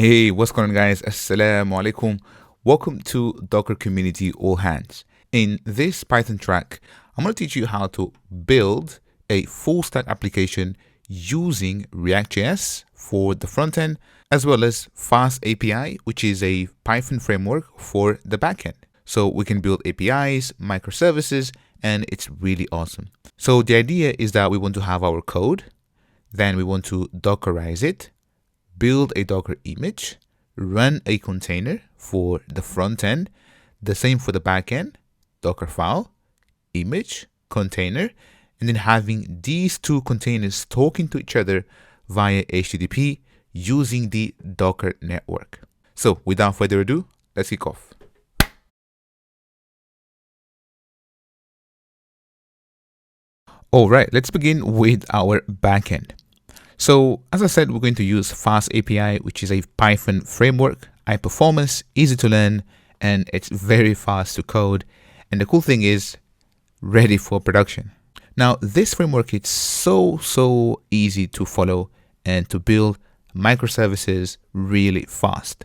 Hey, what's going on, guys? Assalamu alaikum. Welcome to Docker Community All Hands. In this Python track, I'm going to teach you how to build a full stack application using ReactJS for the front end, as well as Fast API, which is a Python framework for the backend. So we can build APIs, microservices, and it's really awesome. So the idea is that we want to have our code, then we want to Dockerize it, build a Docker image, run a container for the front end, the same for the back end, Docker file, image, container, and then having these two containers talking to each other via HTTP using the Docker network. So without further ado, let's kick off. All right, let's begin with our backend. So as I said, we're going to use Fast API, which is a Python framework, high performance, easy to learn, and it's very fast to code. And the cool thing is ready for production. Now, this framework is so easy to follow and to build microservices really fast.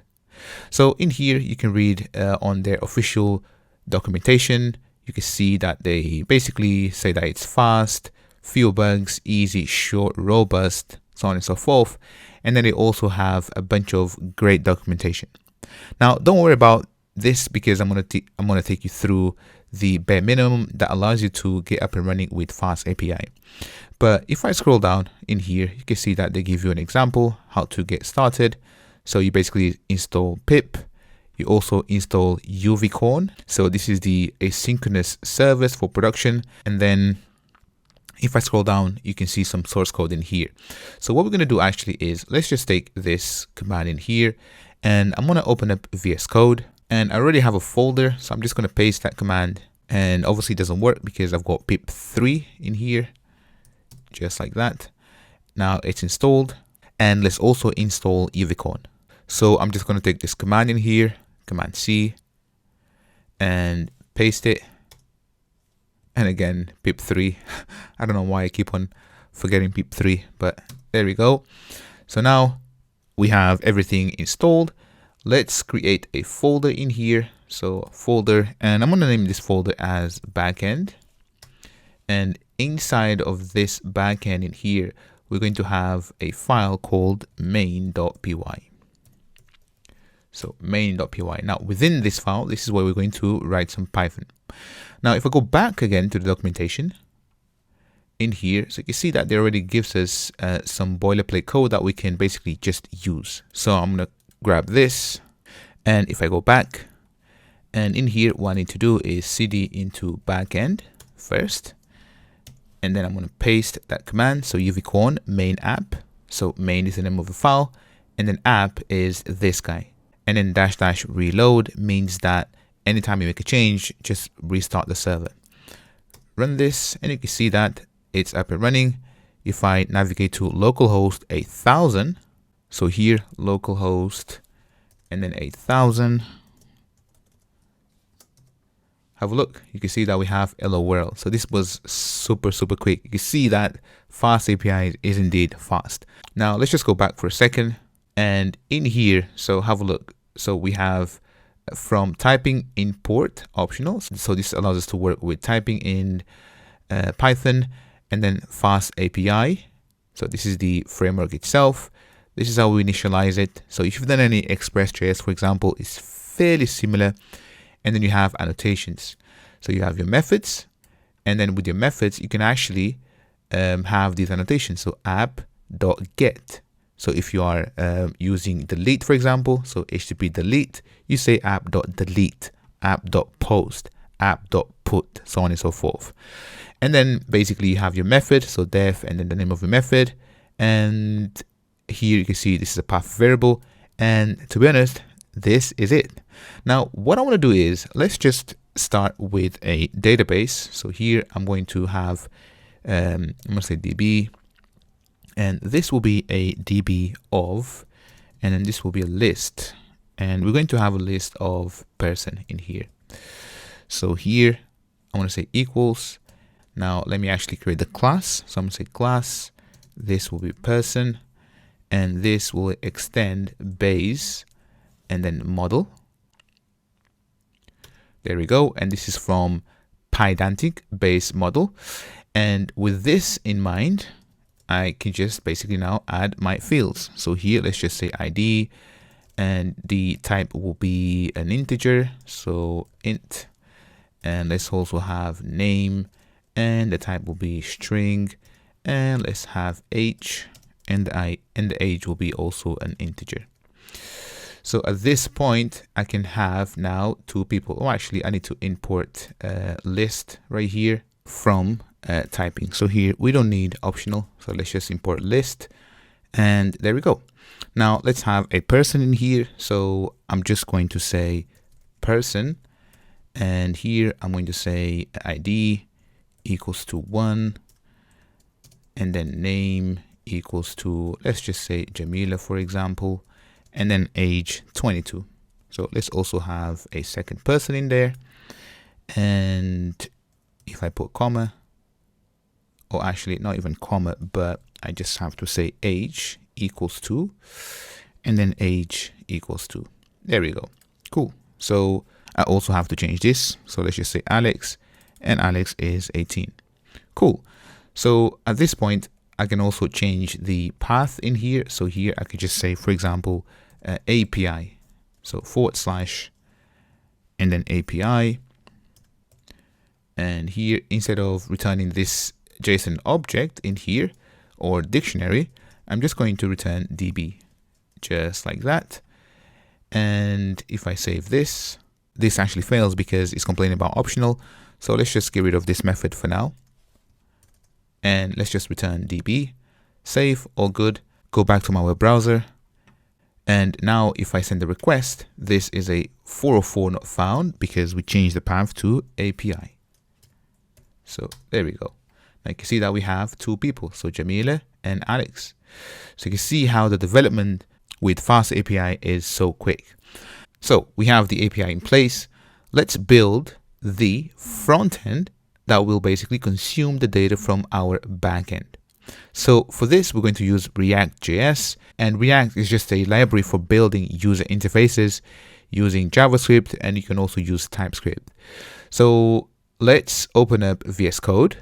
So in here, you can read on their official documentation. You can see that they basically say that it's fast, few bugs, easy, short, robust, so on and so forth. And then they also have a bunch of great documentation. Now, don't worry about this because I'm gonna take you through the bare minimum that allows you to get up and running with Fast API. But if I scroll down in here, you can see that they give you an example how to get started. So you basically install pip. You also install UVcorn. So this is the asynchronous service for production. And then if I scroll down, you can see some source code in here. So what we're going to do actually is let's just take this command in here and I'm going to open up VS Code, and I already have a folder. So I'm just going to paste that command, and obviously it doesn't work because I've got pip3 in here, just like that. Now it's installed, and let's also install UVcorn. So I'm just going to take this command in here, Command C, and paste it. And again, pip3. I don't know why I keep on forgetting pip3, but there we go. So now we have everything installed. Let's create a folder in here. So folder, and I'm going to name this folder as backend. And inside of this backend in here, we're going to have a file called main.py. So main.py. Now within this file, this is where we're going to write some Python. Now, if I go back again to the documentation in here, so you can see that they already gives us some boilerplate code that we can basically just use. So I'm going to grab this, and if I go back, and in here, what I need to do is cd into backend first, and then I'm going to paste that command. So UVcorn main app. So main is the name of the file, and then app is this guy. And then -- reload means that anytime you make a change, just restart the server. Run this, and you can see that it's up and running. If I navigate to localhost 8000, so here localhost and then 8000, have a look. You can see that we have hello world. So this was super quick. You can see that Fast API is indeed fast. Now let's just go back for a second, and in here, so have a look. So we have from typing import optional. So this allows us to work with typing in Python, and then Fast API. So this is the framework itself. This is how we initialize it. So if you've done any Express.js, for example, it's fairly similar. And then you have annotations. So you have your methods, and then with your methods, you can actually have these annotations. So app.get. So if you are using delete, for example, so HTTP delete, you say app.delete, app.post, app.put, so on and so forth. And then basically you have your method, so def, and then the name of your method. And here you can see this is a path variable. And to be honest, this is it. Now, what I want to do is let's just start with a database. So here I'm going to have, I'm going to say DB. And this will be a DB of, and then this will be a list. And we're going to have a list of person in here. So here, I want to say equals. Now, let me actually create the class. So I'm going to say class. This will be person. and this will extend base and then model. There we go. And this is from Pydantic base model. And with this in mind, I can just basically now add my fields. So here, let's just say ID, and the type will be an integer. So int, and let's also have name, and the type will be string, and let's have age, and the age will be also an integer. So at this point, I can have now two people. Oh, actually, I need to import a list right here from typing. So here we don't need optional. So let's just import list, and there we go. Now let's have a person in here. So I'm just going to say person, and here I'm going to say ID equals to 1, and then name equals to, let's just say Jamila, for example, and then age 22. So let's also have a second person in there. And if I put comma, or actually not even comma, but I just have to say age equals to, and then age equals to. There we go. Cool. So I also have to change this. So let's just say Alex, and Alex is 18. Cool. So at this point, I can also change the path in here. So here I could just say, for example, API. So / and then API. And here, instead of returning this JSON object in here or dictionary, I'm just going to return DB, just like that. And if I save this, this actually fails because it's complaining about optional. So let's just get rid of this method for now. And let's just return DB, save, all good. Go back to my web browser. And now if I send a request, this is a 404 not found because we changed the path to API. So there we go. Now you can see that we have two people, so Jamila and Alex. So you can see how the development with Fast API is so quick. So we have the API in place. Let's build the front end that will basically consume the data from our backend. So for this, we're going to use ReactJS, and React is just a library for building user interfaces using JavaScript, and you can also use TypeScript. So let's open up VS Code,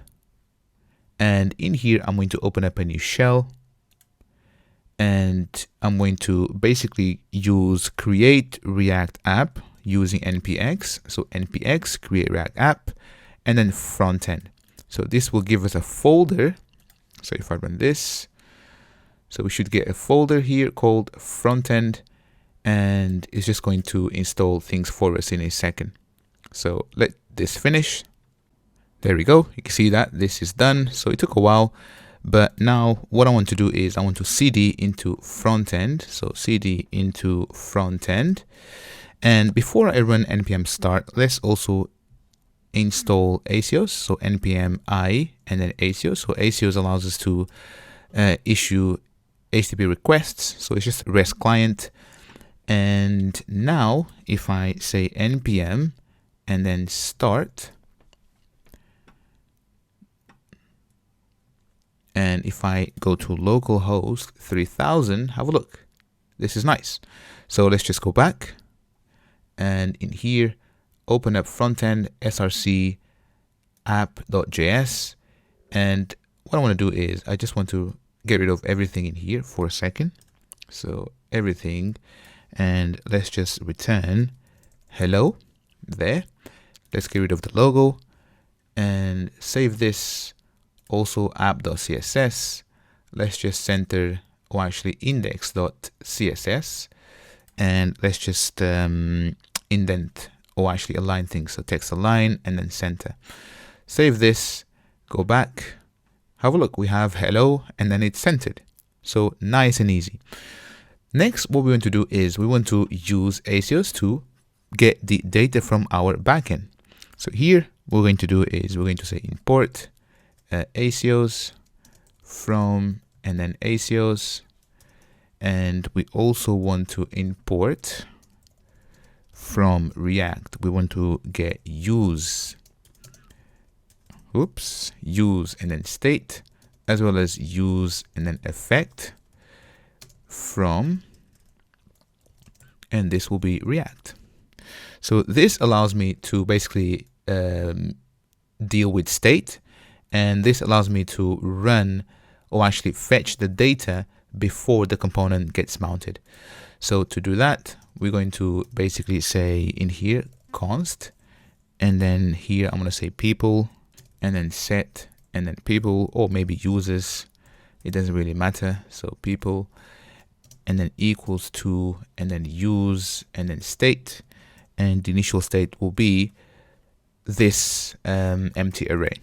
and in here, I'm going to open up a new shell, and I'm going to basically use create React app using npx. So npx create React app, and then front end. So this will give us a folder. So if I run this, so we should get a folder here called front end, and it's just going to install things for us in a second. So let this finish. There we go. You can see that this is done. So it took a while, but now what I want to do is I want to cd into front end. So cd into front end. And before I run npm start, let's also install Acos. So npm I and then Acos. So Acos allows us to issue HTTP requests. So it's just a REST client. And now if I say npm and then start, and if I go to localhost 3000, have a look. This is nice. So let's just go back, and in here, open up frontend src app.js. And what I want to do is I just want to get rid of everything in here for a second. So everything, and let's just return hello there. Let's get rid of the logo and save this. Also app.css. Let's just center, or actually index.css, and let's just indent, or actually align things. So text align and then center. Save this, go back, have a look. We have hello, and then it's centered. So nice and easy. Next, what we want to do is we want to use Acos to get the data from our backend. So here, what we're going to do is we're going to say import Acos from, and then Acos, and we also want to import from React. We want to get use and then state, as well as use and then effect from, and this will be React. So this allows me to basically deal with state, and this allows me to run or actually fetch the data before the component gets mounted. So to do that, we're going to basically say in here const, and then here I'm going to say people, and then set, and then people, or maybe users, it doesn't really matter. So people, and then equals to, and then use, and then state, and the initial state will be this empty array.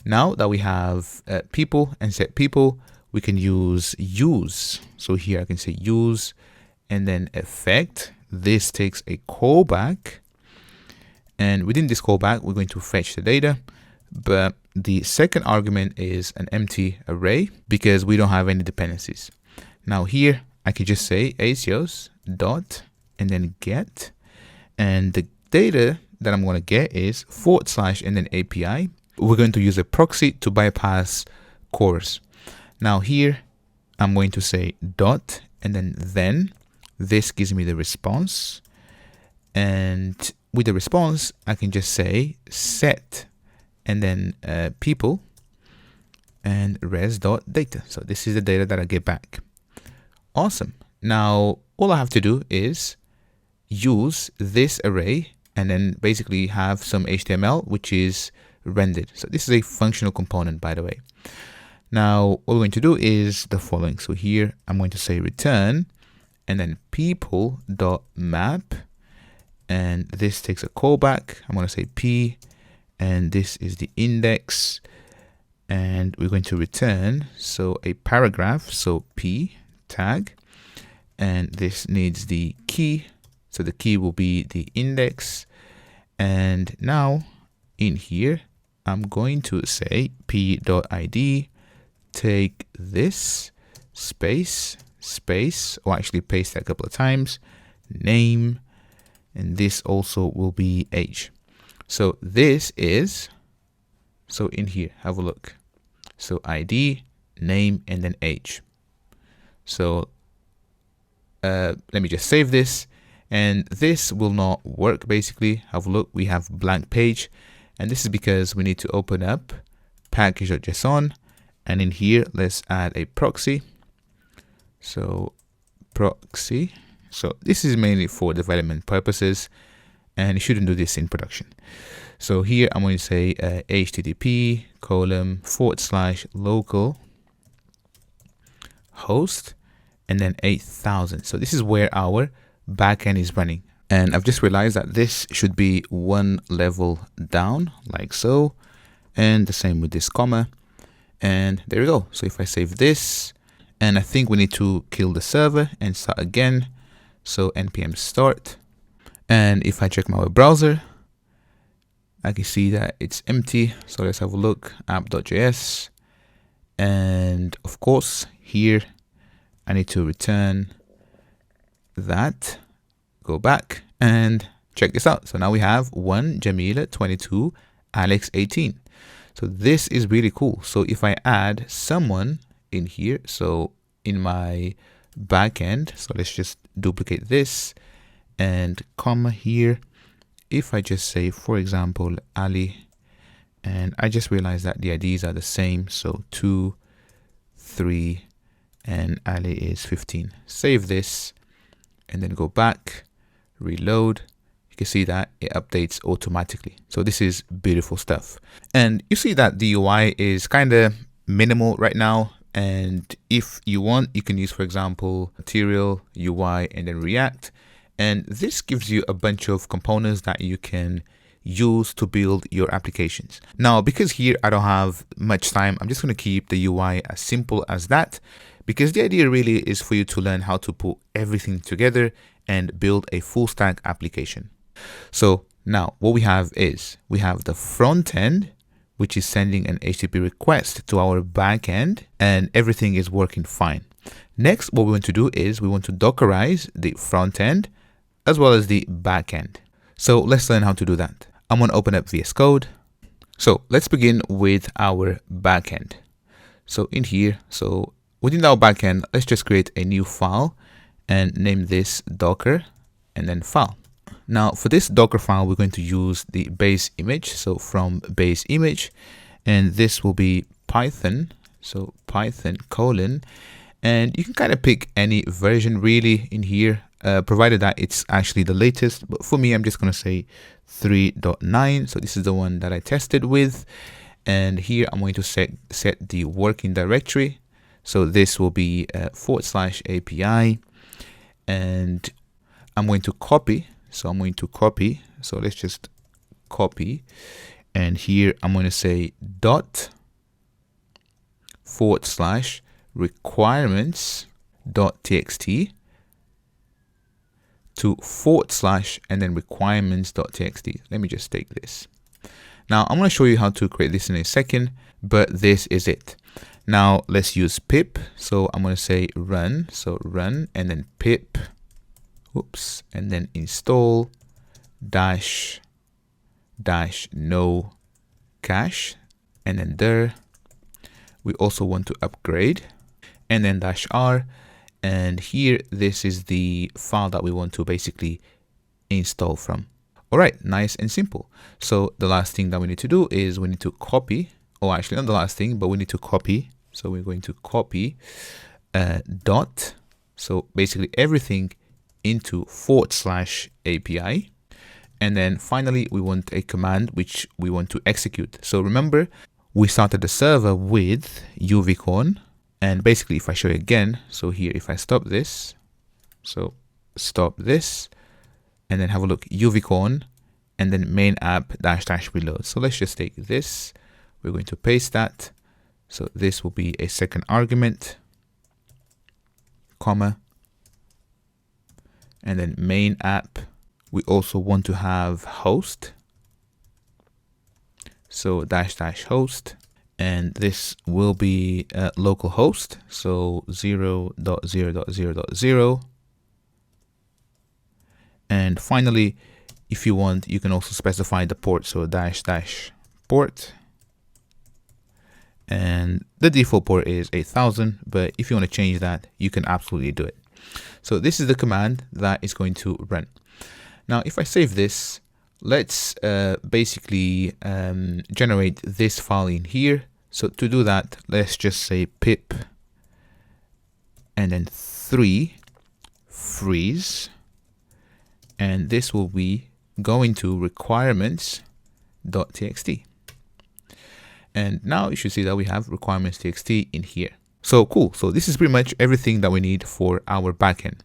Now that we have people and set people, we can use. So here I can say use, and then effect. This takes a callback, and within this callback, we're going to fetch the data. But the second argument is an empty array because we don't have any dependencies. Now here I can just say Acos dot and then get, and the data that I'm going to get is / and then API. We're going to use a proxy to bypass cores. Now here I'm going to say dot, and then this gives me the response, and with the response I can just say set, and then people, and res.data. So this is the data that I get back. Awesome. Now all I have to do is use this array and then basically have some HTML which is rendered. So this is a functional component, by the way. Now what we're going to do is the following. So here I'm going to say return, and then people.map, and this takes a callback. I'm going to say p, and this is the index, and we're going to return so a paragraph, so p tag, and this needs the key, so the key will be the index. And now in here I'm going to say p.id, take this space, or actually paste that a couple of times, name, and this also will be age. So this is, so in here, have a look. So ID, name, and then age. So let me just save this, and this will not work basically. Have a look, we have blank page, and this is because we need to open up package.json, and in here let's add a proxy. So proxy, so this is mainly for development purposes, and you shouldn't do this in production. So here I'm going to say http / local host, and then 8000. So this is where our backend is running. And I've just realized that this should be one level down, like so, and the same with this comma, and there we go. So if I save this, and I think we need to kill the server and start again. So npm start, and if I check my web browser, I can see that it's empty. So let's have a look, app.js, and of course here I need to return that, go back and check this out. So now we have 1 Jamila 22, Alex 18. So this is really cool. So if I add someone in here, so in my backend, so let's just duplicate this and comma here. If I just say, for example, Ali, and I just realized that the IDs are the same, so 2, 3, and Ali is 15. Save this and then go back, reload. You can see that it updates automatically. So this is beautiful stuff. And you see that the UI is kind of minimal right now. And if you want, you can use, for example, Material, UI, and then React. And this gives you a bunch of components that you can use to build your applications. Now, because here I don't have much time, I'm just going to keep the UI as simple as that, because the idea really is for you to learn how to put everything together and build a full stack application. So now what we have is we have the front end, which is sending an HTTP request to our backend, and everything is working fine. Next, what we want to do is we want to Dockerize the front end as well as the backend. So let's learn how to do that. I'm going to open up VS Code. So let's begin with our backend. So in here, so within our backend, let's just create a new file and name this Docker and then file. Now for this Docker file, we're going to use the base image. So from base image, and this will be Python. So Python : and you can kind of pick any version really in here, provided that it's actually the latest. But for me, I'm just going to say 3.9. So this is the one that I tested with. And here I'm going to set the working directory. So this will be /API, and I'm going to copy. So I'm going to copy. So let's just copy. And here I'm going to say /requirements.txt to / and then requirements.txt. Let me just take this. Now I'm going to show you how to create this in a second, but this is it. Now let's use pip. So I'm going to say run. So run and then pip, and then install dash no cache, and then there. We also want to upgrade, and then -r, and here this is the file that we want to basically install from. All right, nice and simple. So the last thing that we need to do is we need to copy, or actually not the last thing, but we need to copy. So we're going to copy dot, so basically everything into /API. And then finally, we want a command which we want to execute. So remember, we started the server with uvcorn. And basically, if I show you again, so here, if I stop this, so stop this, and then have a look, uvcorn, and then main app -- reload. So let's just take this. We're going to paste that. So this will be a second argument, comma, and then main app. We also want to have host. So -- and this will be localhost. So 0.0.0.0. And finally, if you want, you can also specify the port. So -- port. And the default port is 8000, but if you want to change that, you can absolutely do it. So this is the command that is going to run. Now, if I save this, let's basically generate this file in here. So to do that, let's just say pip and then 3 freeze, and this will be going to requirements.txt. And now you should see that we have requirements.txt in here. So cool. So this is pretty much everything that we need for our backend.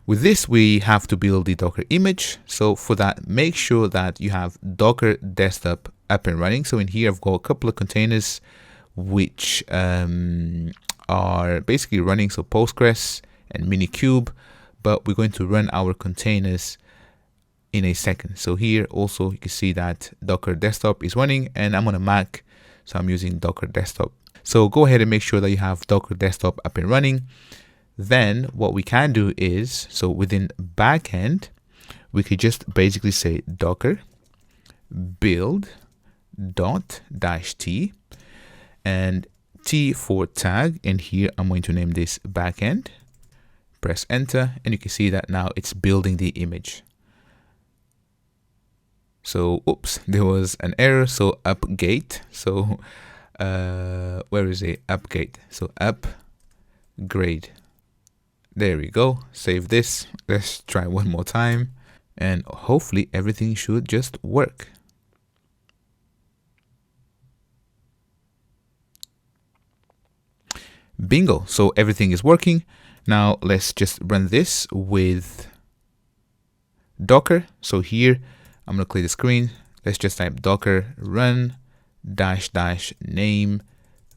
With this, we have to build the Docker image. So for that, make sure that you have Docker desktop up and running. So in here, I've got a couple of containers which are basically running. So Postgres and Minikube, but we're going to run our containers in a second. So here also, you can see that Docker desktop is running, and I'm on a Mac, so I'm using Docker desktop. So go ahead and make sure that you have Docker desktop up and running. Then what we can do is, so within backend, we could just basically say Docker build .-t and T for tag. And here I'm going to name this backend. Press enter, and you can see that now it's building the image. So, oops, there was an error. So upgate. So where is it? Upgate. So upgrade. There we go. Save this. Let's try one more time, and hopefully everything should just work. Bingo. So everything is working. Now let's just run this with Docker. So here I'm going to clear the screen. Let's just type Docker run --name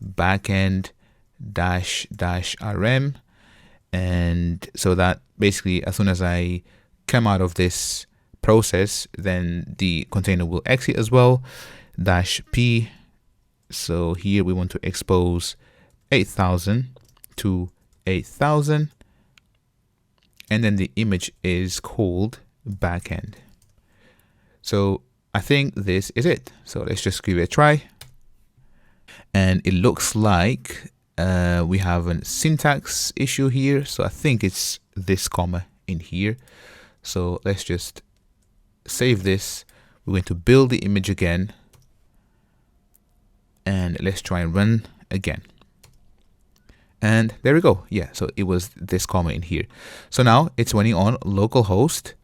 backend --rm. And so that basically, as soon as I come out of this process, then the container will exit as well. -p. So here we want to expose 8000 to 8000. And then the image is called backend. So I think this is it. So let's just give it a try. And it looks like We have a syntax issue here. So I think it's this comma in here. So let's just save this. We're going to build the image again. And let's try and run again. And there we go. Yeah, so it was this comma in here. So now it's running on localhost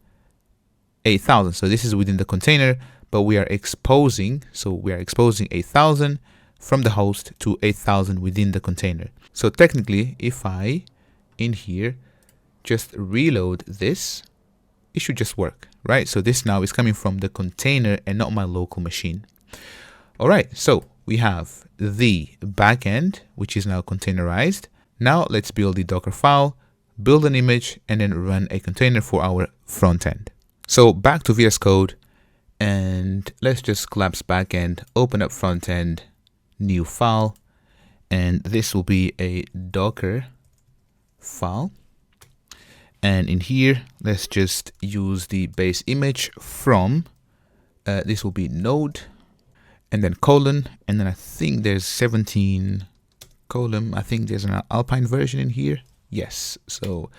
8000. So this is within the container, but we are exposing. So we are exposing 8000 from the host to 8000 within the container. So technically, if I in here just reload this, it should just work, right? So this now is coming from the container and not my local machine. All right, so we have the backend, which is now containerized. Now let's build the Docker file, build an image, and then run a container for our front end. So back to VS Code, and let's just collapse backend, open up front end, new file, and this will be a Docker file. And in here, let's just use the base image from, this will be node, and then colon, and then I think there's 17 column. I think there's an Alpine version in here. Yes, so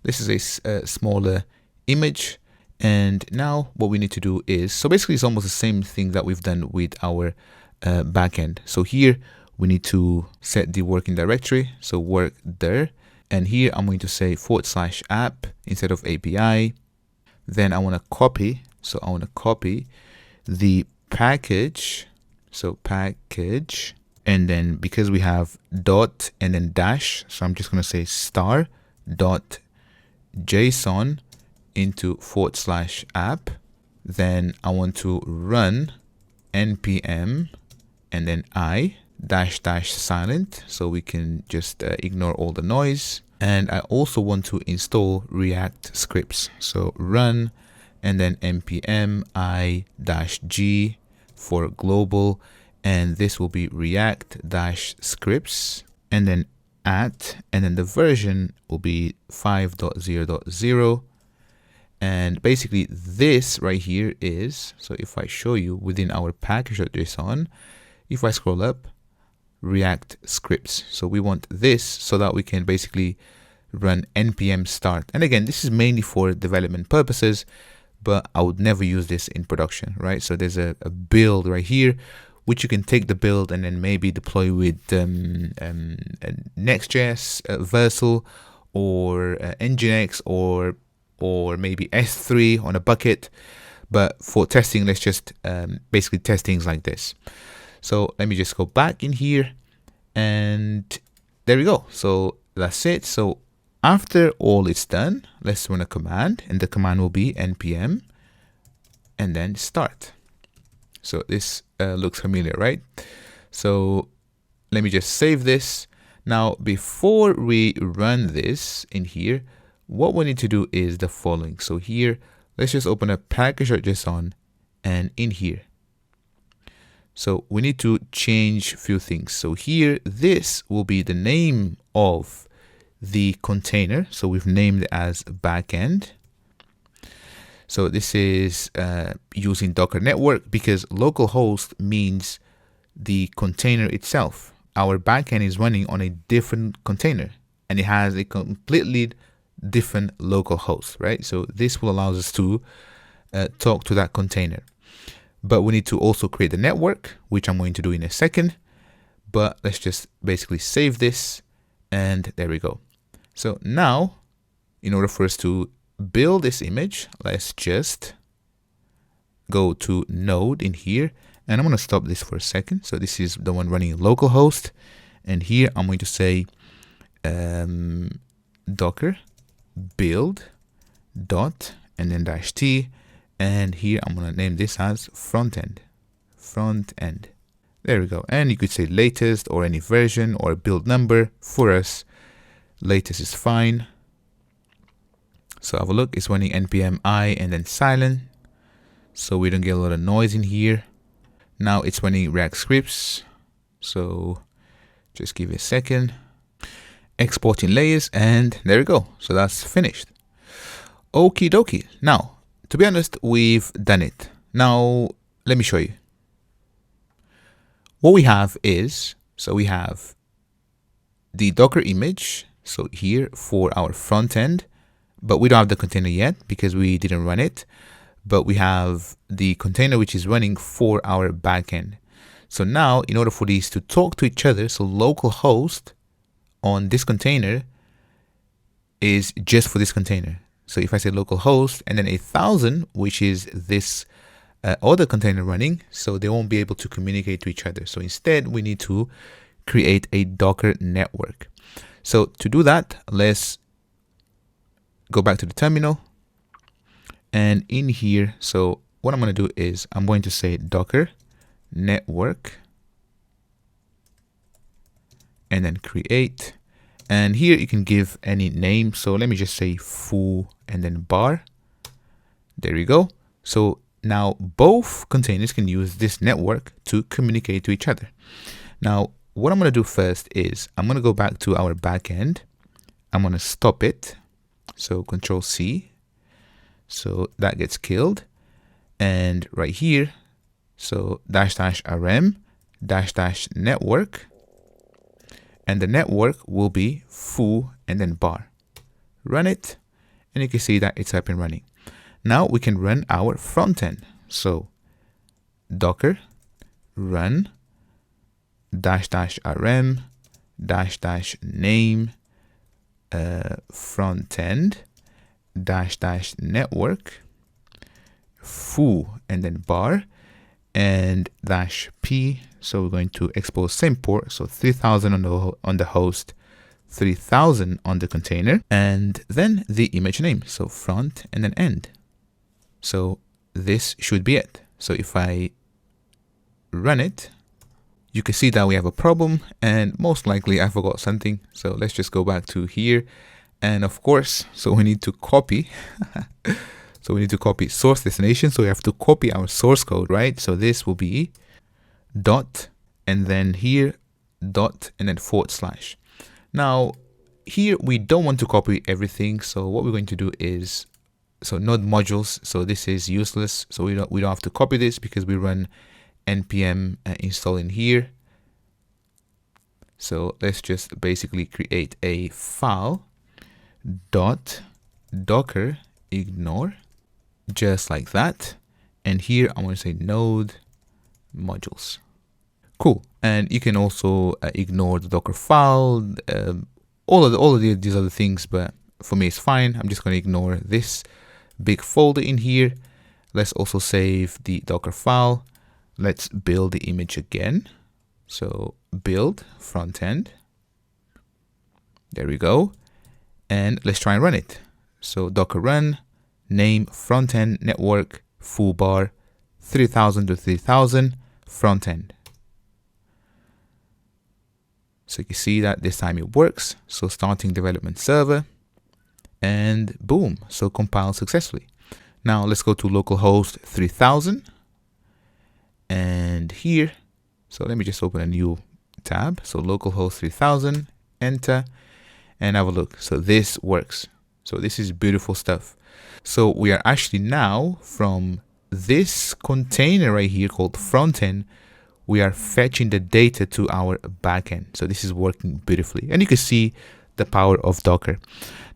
this is a smaller image. And now what we need to do is, so basically it's almost the same thing that we've done with our backend. So here we need to set the working directory. So work there. And here I'm going to say /app instead of API. Then I want to copy. So I want to copy the package. So package. And then because we have dot and then dash, so I'm just going to say star dot JSON into /app. Then I want to run npm and then I -- silent, so we can just ignore all the noise. And I also want to install React scripts. So run and then npm I -g for global, and this will be React -scripts and then and then the version will be 5.0.0. And basically this right here is, so if I show you within our package.json, if I scroll up, React scripts. So we want this so that we can basically run npm start. And again, this is mainly for development purposes, but I would never use this in production, right? So there's a build right here, which you can take the build and then maybe deploy with Next.js, Vercel, or Nginx, or maybe S3 on a bucket. But for testing, let's just basically test things like this. So let me just go back in here, and there we go. So that's it. So after all is done, let's run a command, and the command will be npm and then start. So this looks familiar, right? So let me just save this. Now, before we run this in here, what we need to do is the following. So here, let's just open up package.json, and in here, so we need to change a few things. So here, this will be the name of the container. So we've named it as backend. So this is using Docker network, because localhost means the container itself. Our backend is running on a different container, and it has a completely different local host, right? So this will allow us to talk to that container. But we need to also create the network, which I'm going to do in a second. But let's just basically save this, and there we go. So now, in order for us to build this image, let's just go to node in here, and I'm going to stop this for a second. So this is the one running localhost, and here I'm going to say docker build dot and then -t, and here I'm going to name this as front end. There we go. And you could say latest or any version or build number. For us, latest is fine. So have a look, it's running npm I and then silent, so we don't get a lot of noise in here. Now it's running React scripts, so just give it a second. Exporting layers, and there we go. So that's finished. Okie dokie. Now, to be honest, we've done it. Now, let me show you. What we have is, so we have the Docker image. So here for our front end, but we don't have the container yet because we didn't run it. But we have the container which is running for our backend. So now in order for these to talk to each other, so localhost on this container is just for this container. So if I say localhost and then 1000, which is this other container running, so they won't be able to communicate to each other. So instead we need to create a Docker network. So to do that, let's go back to the terminal. And in here, so what I'm going to do is I'm going to say Docker network and then create. And here you can give any name. So let me just say foo and then bar. There you go. So now both containers can use this network to communicate to each other. Now, what I'm going to do first is I'm going to go back to our backend. I'm going to stop it. So Control C. So that gets killed. And right here, so --rm --network. And the network will be foo and then bar. Run it. And you can see that it's up and running. Now we can run our front end. So Docker run --rm --name front end --network foo and then bar and -p. So we're going to expose same port, so 3000 on the host, 3000 on the container, and then the image name, so front and then end. So this should be it. So if I run it, you can see that we have a problem, and most likely I forgot something. So let's just go back to here. And of course, so we need to copy. So we need to copy source destination. So we have to copy our source code, right? So this will be dot, and then here dot, and then /. Now here we don't want to copy everything. So what we're going to do is, so node modules. So this is useless. So we don't have to copy this because we run npm install in here. So let's just basically create a file dot docker ignore, just like that. And here I'm going to say node modules. Cool. And you can also ignore the Docker file, all of these other things, but for me it's fine. I'm just going to ignore this big folder in here. Let's also save the Docker file. Let's build the image again. So build front end. There we go. And let's try and run it. So Docker run name front end network foo bar 3000 to 3000 front end. So you can see that this time it works. So starting development server and boom. So compiled successfully. Now let's go to localhost 3000 and here. So let me just open a new tab. So localhost 3000, enter and have a look. So this works. So this is beautiful stuff. So we are actually now from this container right here called frontend, we are fetching the data to our backend. So this is working beautifully. And you can see the power of Docker.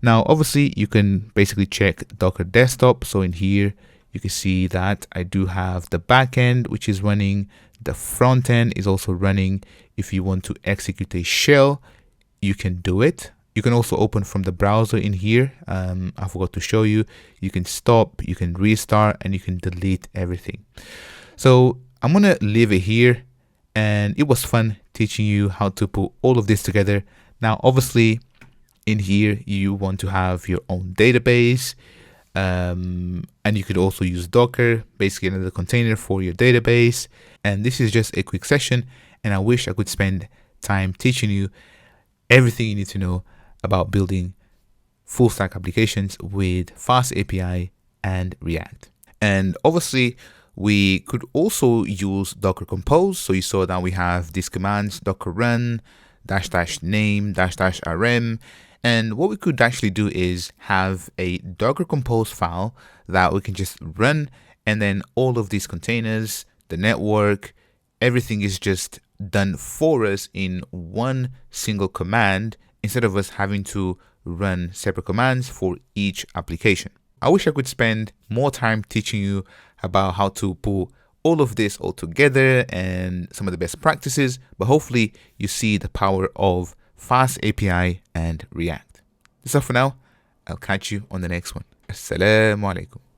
Now, obviously, you can basically check Docker desktop. So in here, you can see that I do have the backend, which is running. The front end is also running. If you want to execute a shell, you can do it. You can also open from the browser in here. I forgot to show you. You can stop, you can restart, and you can delete everything. So I'm going to leave it here. And it was fun teaching you how to put all of this together. Now, obviously, in here, you want to have your own database. And you could also use Docker, basically another container for your database. And this is just a quick session. And I wish I could spend time teaching you everything you need to know about building full stack applications with Fast API and React. And obviously, we could also use Docker Compose. So you saw that we have these commands, Docker run, --name, --rm. And what we could actually do is have a Docker Compose file that we can just run. And then all of these containers, the network, everything is just done for us in one single command instead of us having to run separate commands for each application. I wish I could spend more time teaching you about how to pull all of this all together and some of the best practices, but hopefully you see the power of Fast API and React. That's all for now. I'll catch you on the next one. Assalamu alaikum.